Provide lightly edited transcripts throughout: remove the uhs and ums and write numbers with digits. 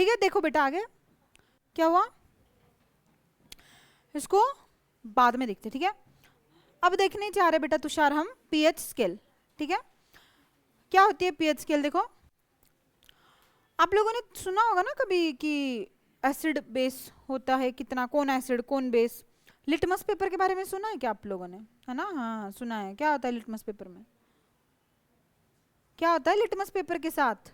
ठीक है, देखो बेटा आगे क्या हुआ, इसको बाद में देखते, ठीक है। अब देखने जा रहे बेटा तुषार हम पीएच स्केल, ठीक है। क्या होती है पीएच स्केल, देखो आप लोगों ने सुना होगा ना कभी कि एसिड बेस होता है कितना, कौन एसिड कौन बेस। लिटमस पेपर के बारे में सुना है क्या आप लोगों ने, है ना, हाँ सुना है। क्या होता है लिटमस पेपर में, क्या होता है लिटमस पेपर के साथ,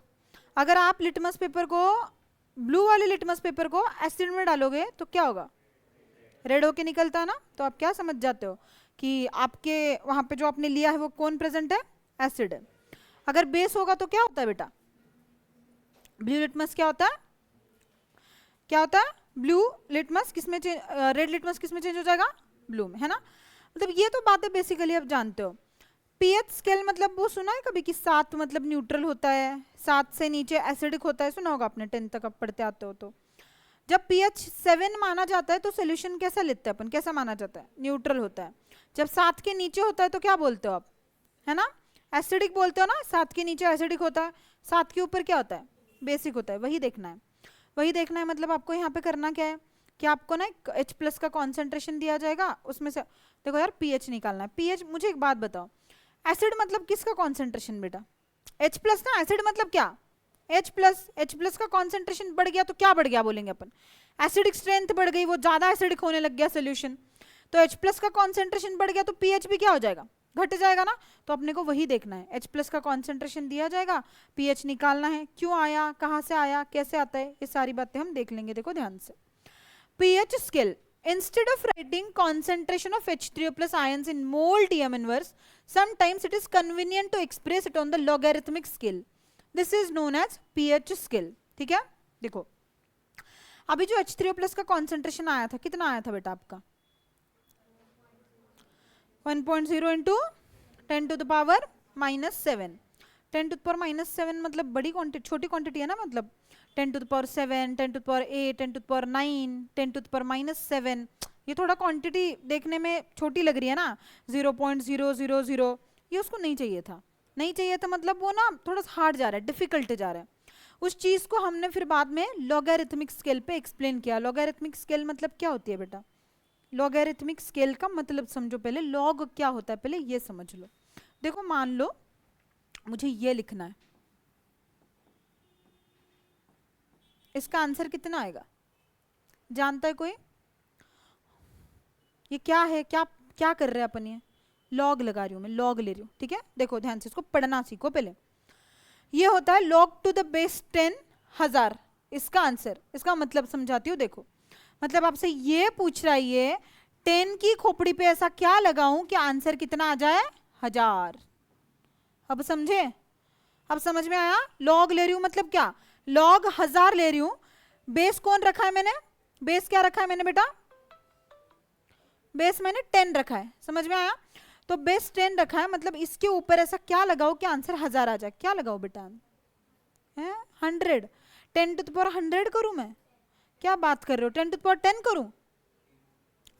अगर आप लिटमस पेपर को, ब्लू वाले लिटमस पेपर को एसिड में डालोगे तो क्या होगा, रेड होके निकलता है ना। तो आप क्या समझ जाते हो कि आपके वहां पे जो आपने लिया है वो कौन प्रेजेंट है, एसिड है। अगर बेस होगा तो क्या होता है बेटा, ब्लू लिटमस क्या होता है, क्या होता है, ब्लू लिटमस किसमें रेड लिटमस किसमें चेंज हो जाएगा, ब्लू में, है ना। मतलब ये तो बातें बेसिकली आप जानते हो। पीएच स्केल मतलब वो सुना है कभी कि 7 मतलब न्यूट्रल होता है, 7 से नीचे एसिडिक होता है, सुना होगा आपने 10 तक आप पढ़ते आते हो। तो जब पीएच 7 माना जाता है तो सोल्यूशन कैसा लेते हैं अपन, कैसा माना जाता है, न्यूट्रल होता है। जब 7 के नीचे होता है तो क्या बोलते हो आप, है ना, एसिडिक बोलते हो ना। 7 के नीचे एसिडिक होता है, 7 के ऊपर क्या होता है, बेसिक होता है। वही देखना है, वही देखना है। मतलब आपको यहाँ पे करना क्या है कि आपको ना H+ का कॉन्सेंट्रेशन दिया जाएगा, उसमें से देखो यार पीएच निकालना है। पीएच, मुझे एक बात बताओ, एसिड मतलब किसका कॉन्सेंट्रेशन बेटा, H+ ना। एसिड मतलब क्या, H+ का कॉन्सेंट्रेशन बढ़ गया तो क्या बढ़ गया बोलेंगे अपन, एसिडिक स्ट्रेंथ बढ़ गई, वो ज्यादा एसिडिक होने लग गया सोल्यूशन। तो H+ का कॉन्सेंट्रेशन बढ़ गया तो पीएच भी क्या हो जाएगा, घट जाएगा ना। तो अपने को वही देखना है, H+ का कॉन्सेंट्रेशन दिया जाएगा, पीएच निकालना है, क्यों आया, कहाँ से आया, कैसे आता है, ये सारी बातें हम देख लेंगे। देखो ध्यान से, pH scale, instead of writing concentration of H3O plus ions in mole TM inverse, sometimes it is convenient to express it on the logarithmic scale. This is known as pH scale. ठीक है, देखो अभी जो H3O plus का concentration आया था, कितना आया था बेटा आपका, 1.0 into 10 to the power -7। 10 to the power -7 मतलब बड़ी क्वांटिटी, छोटी क्वांटिटी है ना, मतलब 10 to the power 7, 10 to the power 8, 10 to the power 9, 10 to the power -7, ये थोड़ा क्वांटिटी देखने में छोटी लग रही है ना, 0.000, ये उसको नहीं चाहिए था। नहीं चाहिए था मतलब वो ना थोड़ा हार्ड जा रहा है, डिफिकल्ट जा रहा है। उस चीज़ को हमने फिर बाद में लॉगरिथमिक स्केल पे एक्सप्लेन किया। लॉगरिथमिक स्केल मतलब क्या होती है बेटा, लॉगरिथमिक स्केल का मतलब समझो पहले, लॉग क्या होता है पहले ये समझ लो। देखो मान लो मुझे ये लिखना है, इसका आंसर कितना आएगा, जानता है कोई, ये क्या है, क्या क्या कर रहे हैं अपन, ये लॉग लगा रही हूं मैं, लॉग ले रही हूं, ठीक है। देखो ध्यान से इसको पढ़ना सीखो पहले। ये होता है log to the base 10,000, इसका आंसर, इसका मतलब समझाती हूँ। देखो मतलब आपसे ये पूछ रहा है, ये 10 की खोपड़ी पे ऐसा क्या लगाऊं कि आंसर कितना आ जाए, 1000। अब समझे, अब समझ में आया, लॉग ले रही हूं मतलब क्या, लॉग 1000 ले रही हूं। बेस कौन रखा है मैंने, बेस क्या रखा है मैंने बेटा, बेस मैंने 10 रखा है, समझ में आया। तो बेस 10 रखा है, मतलब इसके ऊपर ऐसा क्या लगाओ कि आंसर 1000 आ जाए, क्या लगाओ बेटा, है 100, 10 to the power 100 करूं मैं, क्या बात कर रहे हो, 10 to the power 10 करूं,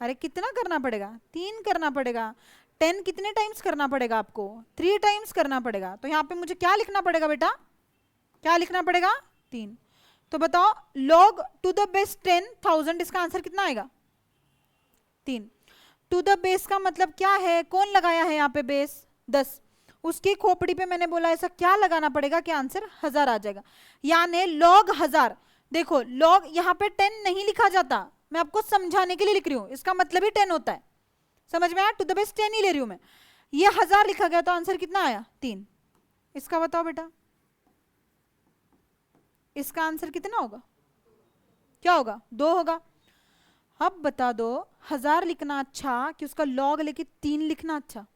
अरे कितना करना पड़ेगा, 3 करना पड़ेगा। 10 कितने टाइम्स करना पड़ेगा आपको, 3 टाइम्स करना पड़ेगा। तो यहाँ पे मुझे क्या लिखना पड़ेगा बेटा, क्या लिखना पड़ेगा, 3। तो बताओ log to the base 10,000, इसका आंसर कितना आएगा, 3। टू द बेस का मतलब क्या है, कौन लगाया है यहाँ पे बेस, 10, उसकी खोपड़ी पे मैंने बोला ऐसा क्या लगाना पड़ेगा कि आंसर 1000 आ जाएगा, यानी log 1000। देखो log यहाँ पे 10 नहीं लिखा जाता, मैं आपको समझाने के लिए लिख रही हूँ, इसका मतलब ही 10 होता है, समझ में आया, टू द बेस 10 ही ले रही हूँ मैं। ये 1000 लिखा गया तो आंसर कितना आया, 3। इसका बताओ बेटा, इसका आंसर कितना होगा, क्या होगा, 2 होगा। अब बता दो 1000 लिखना अच्छा कि उसका लॉग लेके 3 लिखना अच्छा,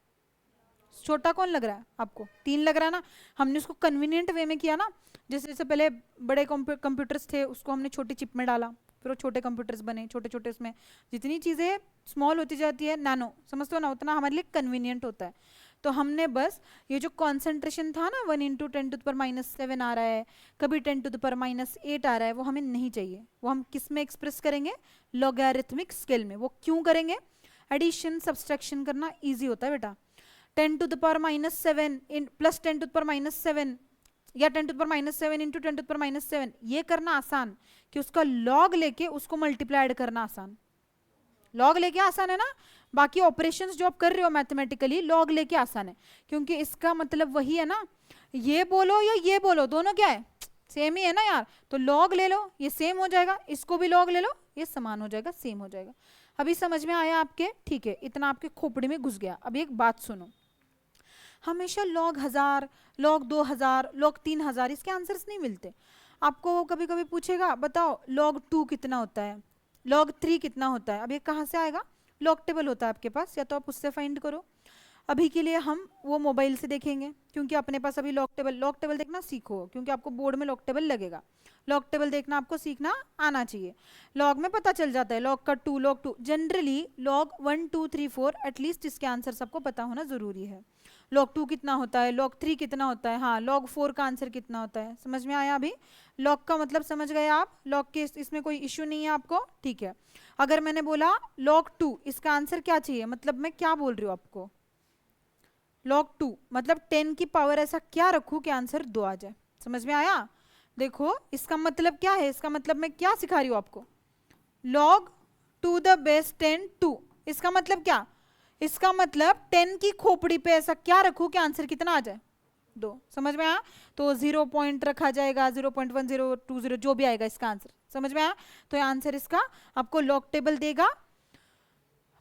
छोटा कौन लग रहा है आपको, 3 लग रहा है ना। हमने उसको कन्वीनियंट वे में किया ना, जैसे जैसे पहले बड़े कंप्यूटर्स थे उसको हमने छोटी चिप में डाला, फिर वो छोटे कंप्यूटर्स बने, छोटे छोटे, उसमें जितनी चीज़ें स्मॉल होती जाती है, नैनो समझते हो ना, उतना हमारे लिए कन्वीनियंट होता है। तो हमने बस ये जो कॉन्सेंट्रेशन था ना, 1 × 10 to the power -7 आ रहा है, कभी 10 to the power -8 आ रहा है, वो हमें नहीं चाहिए। वो हम किस में एक्सप्रेस करेंगे, लॉगरिथमिक स्केल में। वो क्यों करेंगे, एडिशन सब्सट्रैक्शन करना ईजी होता है बेटा। 10 to the power -7 + 10 to the power -7 या 10⁻⁷ इंटू 10⁻⁷, ये करना आसान कि उसका लॉग लेके उसको मल्टीप्लाइड करना आसान। लॉग लेके आसान है ना, बाकी ऑपरेशंस जो आप कर रहे हो मैथमेटिकली लॉग लेके आसान है, क्योंकि इसका मतलब वही है ना, ये बोलो या ये बोलो दोनों क्या है, सेम ही है ना यार। तो लॉग ले लो, ये सेम हो जाएगा, इसको भी लॉग ले लो, ये समान हो जाएगा, सेम हो जाएगा। अभी समझ में आया आपके? ठीक है, इतना आपके खोपड़ी में घुस गया। अब एक बात सुनो, हमेशा लॉग 1000, लॉग 2000, लॉग 3000 इसके आंसर्स नहीं मिलते। आपको वो कभी कभी पूछेगा बताओ लॉग 2 कितना होता है, लॉग 3 कितना होता है। अब ये कहाँ से आएगा? लॉग टेबल होता है आपके पास, या तो आप उससे फाइंड करो। अभी के लिए हम वो मोबाइल से देखेंगे, क्योंकि अपने पास अभी लॉग टेबल देखना सीखो, क्योंकि आपको बोर्ड में लॉग टेबल लगेगा। लॉग टेबल देखना आपको सीखना आना चाहिए। लॉग में पता चल जाता है लॉग का 2, लॉग 2, जनरली लॉग 1 2 3 4 एटलीस्ट इसके आंसर सबको पता होना जरूरी है। लॉग 2 कितना होता है, लॉग 3 कितना होता है, हाँ लॉग 4 का आंसर कितना होता है। समझ में आया? अभी लॉग का मतलब समझ गए आप? लॉग के इसमें कोई इश्यू नहीं है आपको? ठीक है। अगर मैंने बोला लॉग 2 इसका आंसर क्या चाहिए, मतलब मैं क्या बोल रही हूँ आपको, लॉग 2 मतलब 10 की पावर ऐसा क्या रखूं कि आंसर 2 आ जाए। समझ में आया? देखो इसका मतलब क्या है, इसका मतलब मैं क्या सिखा रही हूँ आपको, लॉग टू द बेस 10 2, इसका मतलब क्या, इसका मतलब 10 की खोपड़ी पे ऐसा क्या रखूं कि आंसर कितना आ जाए, 2। समझ में आया? तो 0 पॉइंट रखा जाएगा, 0.1020 जो भी आएगा इसका आंसर। समझ में आया? तो ये आंसर इसका आपको लॉग टेबल देगा।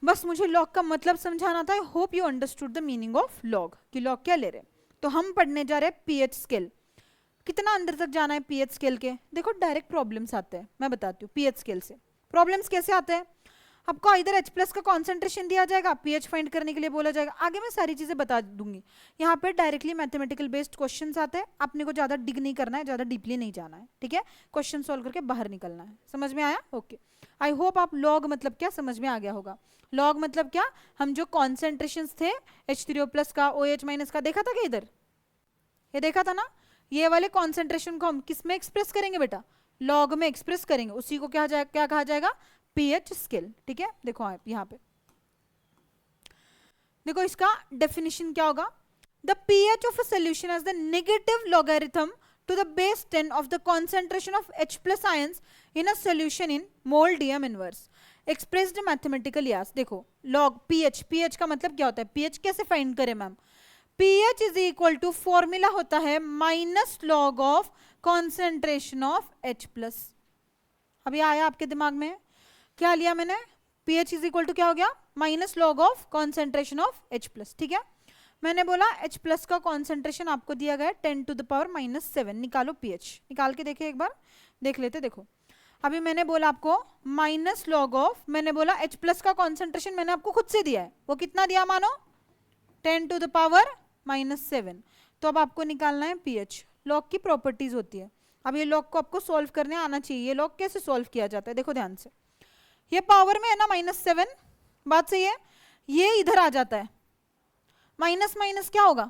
बस मुझे लॉग का मतलब समझाना था। I hope you understood the meaning of log, कि लॉग क्या ले रहे। तो हम पढ़ने जा रहे हैं पीएच स्केल। कितना अंदर तक जाना है पीएच स्केल के? देखो डायरेक्ट प्रॉब्लम्स आते हैं, मैं बताती हूँ पीएच स्केल से प्रॉब्लम्स कैसे आते हैं। आपको इधर H+ का कॉन्सेंट्रेशन दिया जाएगा, पीएच फाइंड करने के लिए बोला जाएगा, आगे मैं सारी चीजें बता दूंगी। यहाँ पे डायरेक्टली मैथमेटिकल बेस्ड क्वेश्चंस आते हैं, आपने को ज्यादा डिग नहीं करना है, ज्यादा डीपली नहीं जाना है, ठीक है? क्वेश्चन सॉल्व करके बाहर निकलना है। समझ में आया? ओके। आई होप आप लॉग मतलब क्या समझ में आ गया होगा। लॉग मतलब क्या, हम जो कॉन्सेंट्रेशन थे H3O+ का, OH- का देखा था क्या इधर, ये देखा था ना, ये वाले कॉन्सेंट्रेशन को हम किस में एक्सप्रेस करेंगे बेटा, लॉग में एक्सप्रेस करेंगे, उसी को क्या कहा जाएगा, पीएच स्केल। ठीक है, देखो आप यहाँ पे देखो इसका डेफिनेशन क्या होगा, the pH of a solution as the negative logarithm to the base 10 of the concentration of H+ ions in a solution in mole DM inverse expressed mathematically as। देखो log pH का मतलब क्या होता है, pH कैसे find करें ma'am, pH is equal to formula होता है minus log of concentration of H+। अभी आया आपके दिमाग में, क्या लिया मैंने, pH इज इक्वल टू क्या हो गया, minus log of concentration of H+। ठीक है, मैंने बोला H+ का कॉन्सेंट्रेशन आपको दिया गया 10⁻⁷, निकालो pH, निकाल के देखिए एक बार, देख लेते। देखो अभी मैंने बोला आपको माइनस लॉग ऑफ, मैंने बोला H+ का कॉन्सेंट्रेशन मैंने आपको खुद से दिया है, वो कितना दिया मानो 10⁻⁷। तो अब आपको निकालना है pH। लॉग की प्रॉपर्टीज होती है, अब ये लॉग को आपको सॉल्व करने आना चाहिए। ये लॉग कैसे सॉल्व किया जाता है, देखो ध्यान से, ये पावर में है ना -7, बात सही है, ये इधर आ जाता है, माइनस माइनस क्या होगा,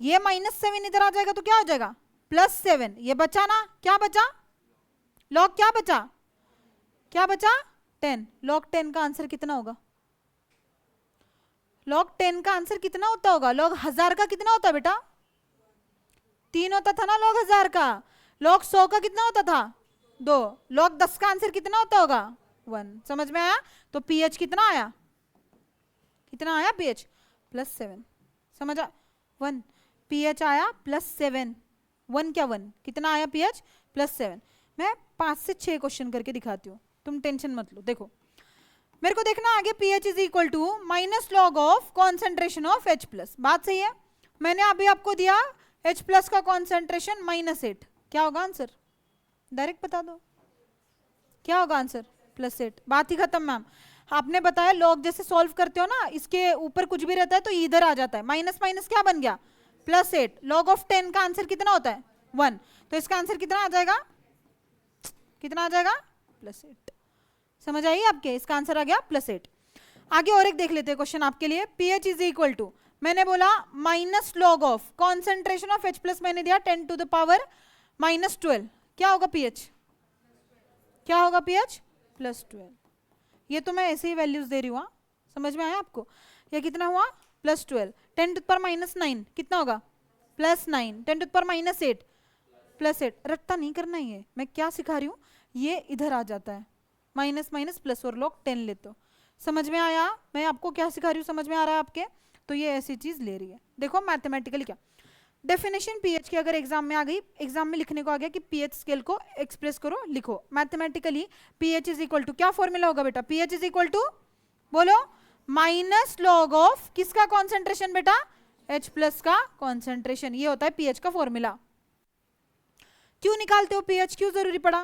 ये -7 इधर आ जाएगा तो क्या हो जाएगा +7, ये बचा ना, क्या बचा, लॉग क्या बचा, क्या बचा 10। लॉग 10 का आंसर कितना होगा, लॉग 10 का आंसर कितना होता होगा, लॉग 1000 का कितना होता है बेटा, 3 होता था ना लॉग 1000 का। लॉग 100 का कितना होता था 2। लॉग 10 का आंसर कितना होता होगा 1। समझ में आया? तो pH कितना आया, कितना आया pH +7, समझ आ 1, pH आया +7, 1 क्या 1, कितना आया pH +7। मैं 5 से 6 क्वेश्चन करके दिखाती हूँ, तुम टेंशन मत लो। देखो मेरे को देखना आगे pH is equal to minus log of concentration of H+। बात सही है, मैंने अभी आपको दिया H+ का कॉन्सेंट्रेशन -8, क्या होगा आंसर, डायरेक्ट बता दो क्या होगा आंसर, +8। बात ही खत्म मैम। आपने बताया लॉग जैसे सॉल्व करते हो ना, इसके ऊपर कुछ भी रहता है तो इधर आ जाता है, माइनस माइनस क्या बन गया +8। लॉग ऑफ 10 का आंसर कितना होता है 1, तो इसका आंसर कितना आ जाएगा, कितना आ जाएगा +8। समझ आई आपके, इसका आंसर आ गया +8। आगे और एक देख लेते हैं क्वेश्चन आपके लिए, pH इज इक्वल टू, मैंने बोला minus log of concentration of H+ मैंने दिया 10⁻⁻12, क्या होगा pH, क्या होगा pH +12। ये तो मैं ऐसे ही वैल्यूज दे रही हूँ, समझ में आया आपको, ये कितना हुआ +12, 10⁻⁹ कितना होगा +9, 10⁻⁸ +8। रट्टा नहीं करना, ये मैं क्या सिखा रही हूँ, ये इधर आ जाता है, माइनस माइनस प्लस और लोग 10 लेते हो। समझ में आया मैं आपको क्या सिखा रही हूँ, समझ में आ रहा है आपके? तो ये ऐसी चीज ले रही है। देखो मैथमेटिकली क्या डेफिनेशन पीएच की अगर एग्जाम में आ गई, एग्जाम में लिखने को आ गया कि पीएच स्केल को एक्सप्रेस करो, लिखो mathematically pH is equal to, क्या फॉर्मूला होगा बेटा, पीएच इज इक्वल टू, बोलो, माइनस लॉग ऑफ किसका कॉन्सेंट्रेशन बेटा, H प्लस का कॉन्सेंट्रेशन, ये होता है पीएच का फॉर्मूला। क्यों निकालते हो पीएच, क्यों जरूरी पड़ा,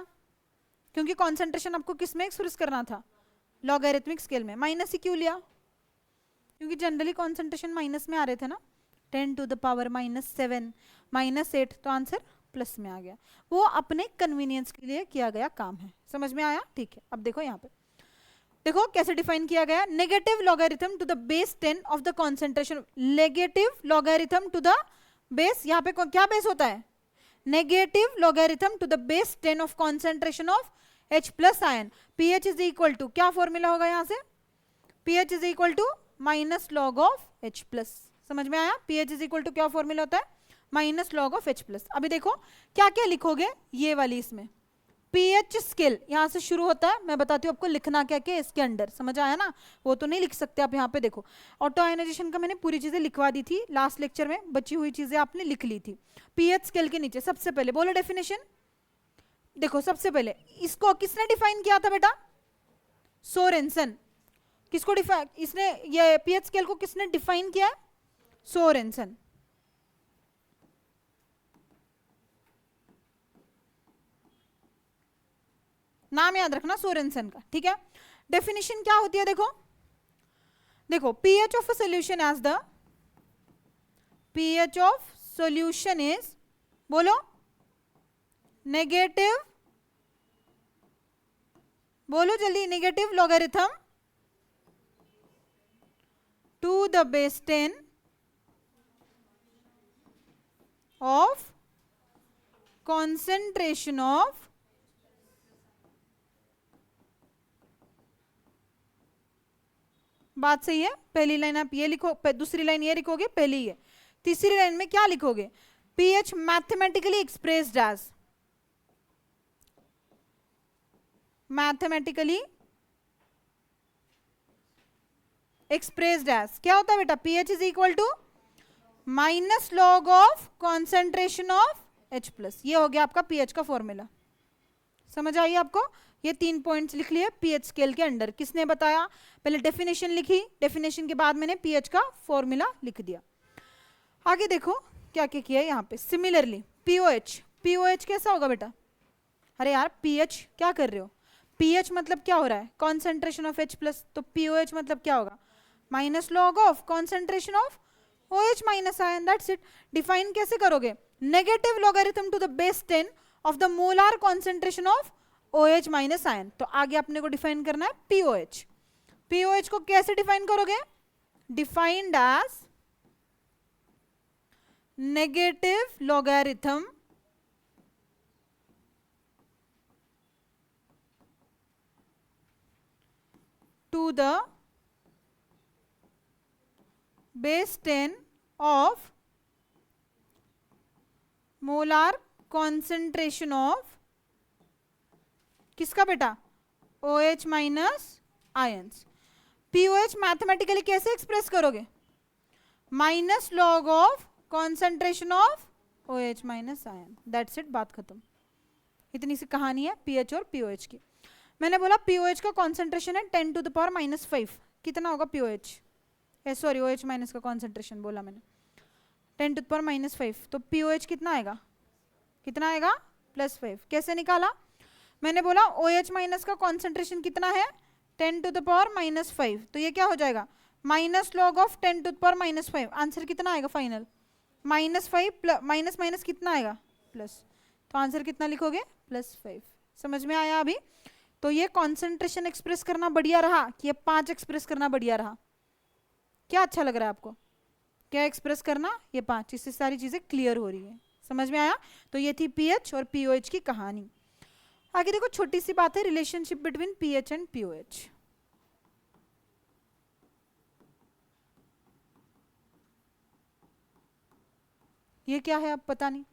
क्योंकि कॉन्सेंट्रेशन आपको किस में एक्सप्रेस करना था, लॉगरिथमिक स्केल में। माइनस ही क्यों लिया, क्योंकि जनरली कॉन्सेंट्रेशन माइनस में आ रहे थे ना, 10⁻⁷ -8, तो आंसर प्लस में आ गया। वो अपने कन्वीनियंस के लिए किया गया काम है, समझ में आया? ठीक है, अब देखो यहाँ पे, देखो कैसे डिफाइन किया गया, negative logarithm to the base 10 of the concentration, negative logarithm to the base, यहाँ पे क्या बेस होता है, negative logarithm to the base 10 of concentration of H plus ion, pH is equal to, क्या फॉर्मूला होगा यहाँ से, pH is equal to minus log of H plus. समझ में आया? पीएच इज इक्वल टू क्या फॉर्मूला होता है, minus log of H plus. अभी देखो क्या क्या लिखोगे, ये वाली इसमें पीएच स्केल यहां से शुरू होता है, मैं बताती हूँ आपको लिखना क्या क्या इसके अंडर, समझ आया ना? वो तो नहीं लिख सकते आप, यहाँ पे देखो ऑटो आयनाइजेशन का मैंने पूरी चीजें लिखवा दी थी लास्ट लेक्चर में, बची हुई चीजें आपने लिख ली थी। पीएच स्केल के नीचे सबसे पहले बोलो डेफिनेशन, देखो सबसे पहले इसको किसने डिफाइन किया था बेटा, सोरेनसन। किसको डिफाइन, इसने ये पीएच स्केल को किसने डिफाइन किया, सोरेनसन। नाम याद रखना सोरेनसन का, ठीक है? डेफिनेशन क्या होती है, देखो देखो pH of a solution as the, pH of solution is, बोलो, नेगेटिव, बोलो जल्दी, negative logarithm to the base 10 of concentration of बात सही है। पहली लाइन आप ये लिखो, दूसरी लाइन ये लिखोगे, पहली ये, तीसरी लाइन में क्या लिखोगे, pH mathematically expressed as, mathematically expressed as क्या होता है बेटा, pH is equal to minus log of concentration of H plus. ये हो गया आपका पीएच का फॉर्मूला। समझ आई आपको? ये 3 पॉइंट्स लिख लिए पीएच स्केल के अंडर। किसने बताया? पहले डेफिनेशन लिखी, डेफिनेशन के बाद मैंने पीएच का फॉर्मूला लिख दिया। आगे देखो क्या क्या किया है यहाँ पे। सिमिलरली पीओएच, पीओएच कैसा होगा बेटा? अरे यार पीएच क्या कर रहे हो, पीएच मतलब क्या हो रहा है, कॉन्सेंट्रेशन ऑफ H प्लस, तो पीओएच मतलब क्या होगा, minus log of concentration of OH minus ion, that's it. Define कैसे करोगे, negative logarithm to the base 10 of the molar concentration of OH minus ion. तो आगे अपने को डिफाइन करना है पीओएच। पीओएच को कैसे डिफाइन करोगे, defined as negative logarithm to the base 10 of molar concentration of किसका बेटा, OH minus ions. POH mathematically कैसे एक्सप्रेस करोगे, minus log of concentration of OH minus ion, that's it, बात खत्म। इतनी सी कहानी है पीएच और पीओएच की। मैंने बोला पीओएच का कॉन्सेंट्रेशन है 10 टू द पावर -5, कितना होगा पीओएच, सॉरी OH माइनस का कॉन्सेंट्रेशन बोला मैंने, 10 टू द पावर -5, तो पीओएच कितना आएगा, कितना आएगा, +5। कैसे निकाला, मैंने बोला OH माइनस का कॉन्सेंट्रेशन कितना है, 10 टू द पावर -5, तो ये क्या हो जाएगा, minus log of 10 to the power -5। Answer कितना आएगा फाइनल, -5 माइनस माइनस कितना आएगा, प्लस, तो आंसर कितना लिखोगे, +5। समझ में आया अभी? तो ये कॉन्सेंट्रेशन एक्सप्रेस करना बढ़िया रहा कि ये 5 एक्सप्रेस करना बढ़िया रहा, क्या अच्छा लग रहा है आपको, क्या एक्सप्रेस करना, ये 5, इससे सारी चीजें क्लियर हो रही है। समझ में आया? तो ये थी पीएच और पीओएच की कहानी। आगे देखो छोटी सी बात है, relationship between pH and pOH. ये क्या है अब पता नहीं।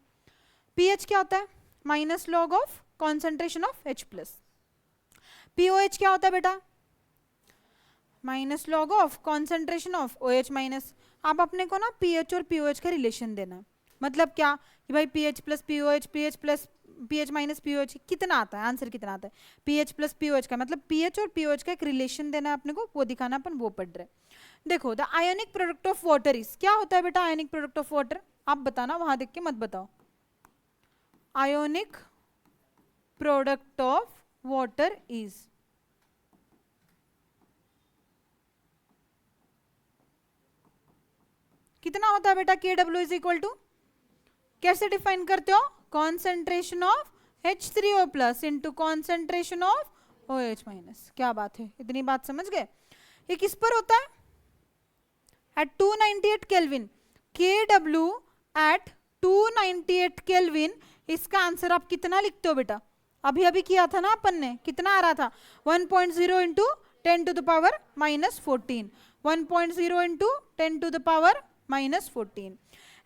पीएच क्या होता है? Minus log of concentration of H plus. POH क्या होता है बेटा? Minus log of concentration of OH minus. आप अपने को ना पीएच और पीओएच का रिलेशन देना है। मतलब क्या कि भाई pH plus pOH, pH plus pH minus pOH कितना आता है, आंसर कितना आता है? पीएच प्लस पीओएच का मतलब पीएच और पीओएच का एक रिलेशन देना है अपने को, वो दिखाना अपन वो पढ़ रहे। देखो the ionic product of water is, क्या होता है बेटा आयोनिक प्रोडक्ट ऑफ वाटर? आप बताना, वहां देख के मत बताओ। Ionic product of water is, कितना होता है बेटा? KW इज इक्वल टू, कैसे डिफाइन करते हो? Concentration of H3O plus into concentration of OH minus. क्या बात है, इतनी बात समझ गए? ये किस पर होता है? At 298 kelvin. KW at 298 kelvin. इसका आंसर आप कितना लिखते हो बेटा? अभी अभी किया था ना अपन ने, कितना आ रहा था? 1.0 into 10 to the power minus 14। 1.0 into 10 to the power minus 14।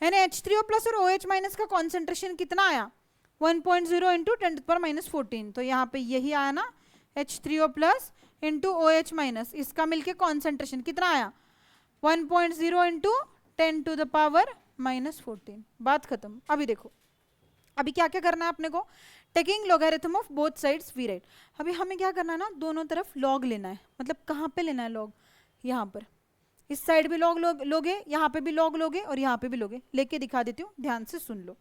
यानी H3O प्लस और OH माइनस का कॉन्सेंट्रेशन कितना आया? 1.0 into 10 to the power minus 14। तो यहाँ पे यही आया ना, H3O plus into OH minus, इसका मिलके कॉन्सेंट्रेशन कितना आया? 1.0 into 10 to the power minus 14। बात खत्म। अभी देखो, अभी क्या क्या करना है अपने को? Taking logarithm of both sides we write. अभी हमें क्या करना है ना, दोनों तरफ लॉग लेना है। मतलब कहाँ पे लेना है लॉग? यहाँ पर। इस साइड भी लॉग लोगे, यहाँ पे भी लॉग लोगे और यहाँ पे भी लोगे। लेके दिखा देती हूँ, ध्यान से सुन लो।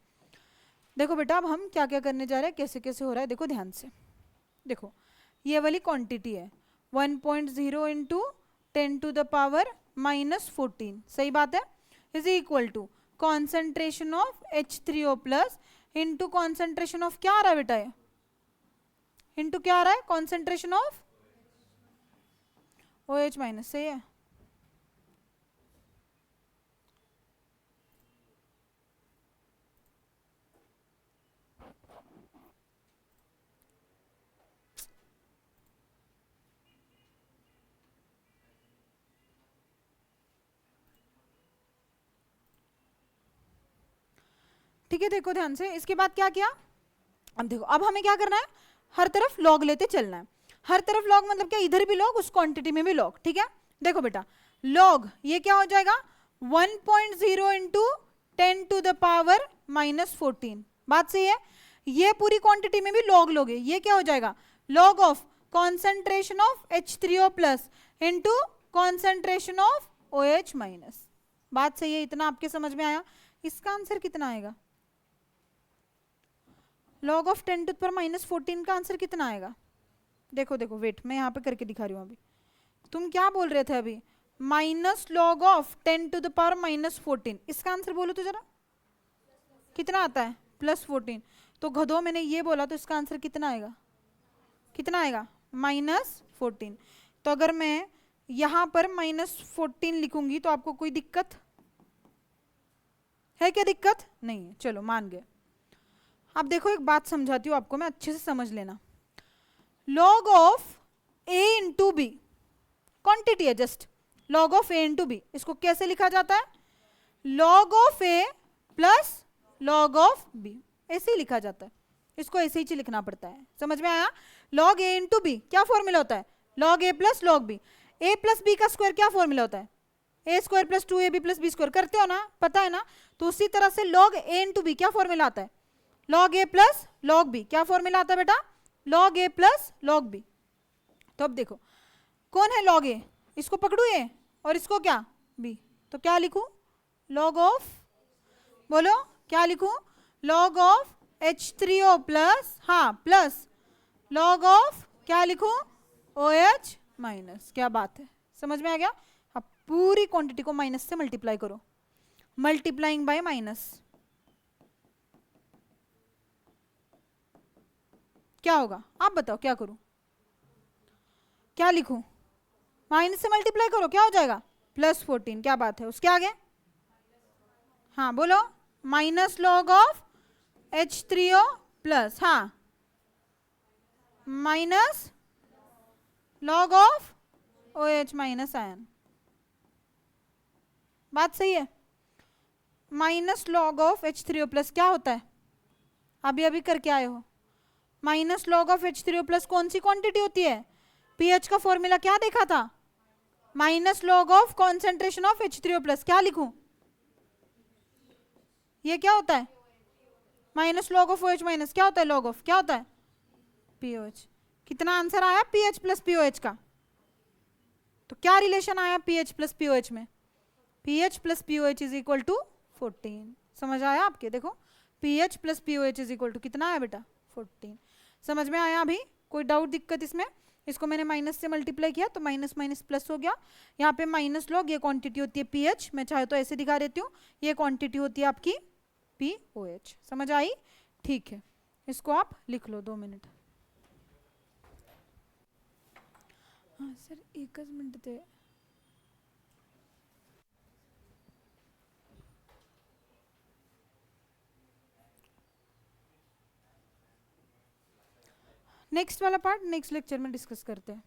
देखो बेटा अब हम क्या क्या करने जा रहे हैं, कैसे कैसे हो रहा है, देखो ध्यान से। देखो ये वाली क्वांटिटी है 1.0 into 10 to the power minus 14, सही बात है, is equal to concentration of H3O plus into concentration of क्या आ रहा है बेटा? ये इंटू क्या आ रहा है? कॉन्सेंट्रेशन ऑफ OH माइनस, सही है। ठीक है, देखो ध्यान से। इसके बाद क्या किया? अब देखो, अब हमें क्या करना है? हर तरफ लॉग लेते चलना है। हर तरफ लॉग मतलब क्या? इधर भी लॉग, उस क्वांटिटी में भी लॉग। ठीक है, देखो बेटा लॉग ये क्या हो जाएगा? 1.0 into 10 to the power minus 14। बात सही है। ये पूरी क्वांटिटी में भी लॉग लोगे, ये क्या हो जाएगा? Log of concentration of H3O plus into concentration of OH minus. बात सही है, इतना आपके समझ में आया? इसका आंसर कितना आएगा? Log of 10 to the power minus 14 का आंसर कितना आएगा? देखो देखो वेट, मैं यहाँ पे करके दिखा रही हूँ। अभी तुम क्या बोल रहे थे? अभी minus log of 10 to the power minus 14, इसका आंसर बोलो तो जरा, कितना आता है? प्लस 14। तो गधो, मैंने ये बोला तो इसका आंसर कितना आएगा? कितना आएगा? माइनस 14। तो अगर मैं यहाँ पर माइनस 14 लिखूंगी तो आपको कोई दिक्कत है क्या? दिक्कत नहीं है, चलो मान गए। अब देखो एक बात समझाती हूँ आपको मैं, अच्छे से समझ लेना। Log of A into b quantity है, just log of A into b, इसको कैसे लिखा जाता है? Log of A plus log of B, ऐसे ही लिखा जाता है। इसको ऐसे ही लिखना पड़ता है, समझ में आया? लॉग A इंटू बी क्या फॉर्मूला होता है? Log A plus log B. A plus B का स्क्वायर क्या फॉर्मूला होता है? A square plus 2AB plus B square, करते हो ना, पता है ना? तो उसी तरह से लॉग A इंटू बी क्या फॉर्मूला आता है? Log A plus log B. क्या फॉर्मूला आता है बेटा? Log A plus log B. तो अब देखो कौन है लॉग A? इसको पकड़ू A और इसको क्या? B। तो क्या लिखूं? लॉग ऑफ, बोलो क्या लिखूं? लॉग ऑफ H3O प्लस, हाँ प्लस लॉग ऑफ क्या लिखूं? OH minus. क्या बात है, समझ में आ गया? अब पूरी क्वांटिटी को माइनस से मल्टीप्लाई करो, मल्टीप्लाइंग बाय माइनस, क्या होगा? आप बताओ क्या करूं? क्या लिखूं? माइनस से मल्टीप्लाई करो, क्या हो जाएगा? प्लस 14। क्या बात है, उसके आगे? हाँ बोलो, minus log of H3O plus, हाँ minus log of OH minus ion. बात सही है? Minus log of H3O plus क्या होता है, अभी अभी करके आए हो। Minus log of H3O plus कौन सी क्वांटिटी होती है, पीएच का फॉर्मूला क्या देखा था, minus log of concentration of H3O plus, क्या लिखूं, ये क्या होता है, minus log of OH minus क्या होता है, लॉग ऑफ क्या होता है POH। कितना आंसर आया पीएच प्लस POH का, तो क्या रिलेशन आया पीएच प्लस POH में, pH plus POH is equal to 14। समझ आया आपके, देखो pH plus POH is equal to कितना है बेटा 14। समझ में आया अभी, कोई डाउट दिक्कत इसमें, इसको मैंने माइनस से मल्टीप्लाई किया तो माइनस माइनस प्लस हो गया, यहाँ पे माइनस लॉग ये क्वांटिटी होती है पीएच, मैं चाहे तो ऐसे दिखा देती हूँ, ये क्वांटिटी होती है आपकी POH। समझ आई, ठीक है, इसको आप लिख लो 2 मिनट। हाँ सर 1 मिनट दे। नेक्स्ट वाला पार्ट नेक्स्ट लेक्चर में डिस्कस करते हैं।